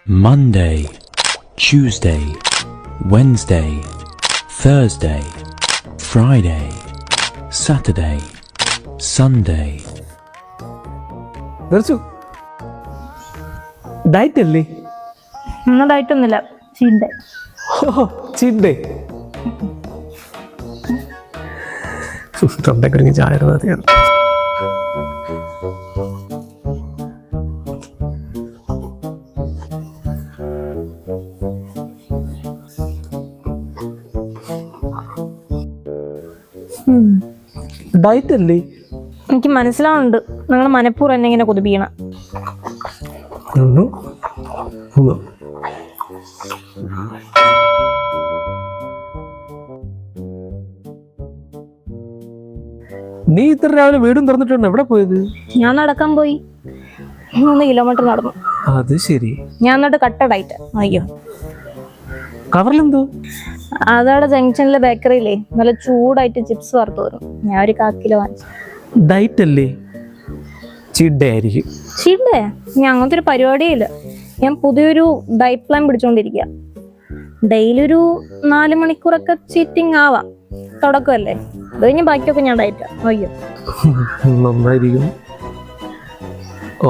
Monday, Tuesday, Wednesday, Thursday, Friday, Saturday, Sunday. Diet അല്ലേ? Diet ഒന്നുമില്ല, cheat day. Cheat day. തൊണ്ടക്കുറിഞ്ഞ് ചായ മതിയാണ്. ഡയറ്റ് അല്ലേ? എനിക്ക് മനസ്സിലാവുന്നുണ്ട്, നിങ്ങൾ മനഃപൂർവ്വം എന്നെ ഇങ്ങനെ കൊതിപ്പിക്കണം. നീ ഇത്ര രാവിലെ വീടും തുറന്നിട്ടുണ്ട്, എവിടെ പോയത്? ഞാൻ നടക്കാൻ പോയി, 3 കിലോമീറ്റർ നടന്നു. അത് ശരി. ഞാൻ എന്നിട്ട് കട്ട ഡയറ്റ്. അയ്യോ, കവറിലെന്തോ? അതവിടെ ജംഗ്ഷനിലെ ബേക്കറിയിലേ നല്ല ചൂടായിട്ട് ചിപ്സ് വറുത്ത് വരും. ഞാൻ ഒരു 1/4 കിലോ വാങ്ങിച്ചു. ഡയറ്റ് അല്ലേ? ചീറ്റ് ഡേ ആയിരിക്കും. Cheat day? ഞാൻ അങ്ങനത്തെ ഒരു പരിപാടിയേ ഇല്ല. ഞാൻ പുതിയൊരു ഡയറ്റ് പ്ലാൻ പിടിച്ചോണ്ടിരിക്കുക. ഡെയിലി ഒരു 4 മണിക്കൂറൊക്കെ ചീറ്റിംഗ് ആവാം, തുടക്കമല്ലേ. അത് കഴിഞ്ഞ് ബാക്കിയൊക്കെ ഞാൻ ഡയറ്റാ. അയ്യോ, നന്നായിരിക്കും. ഓ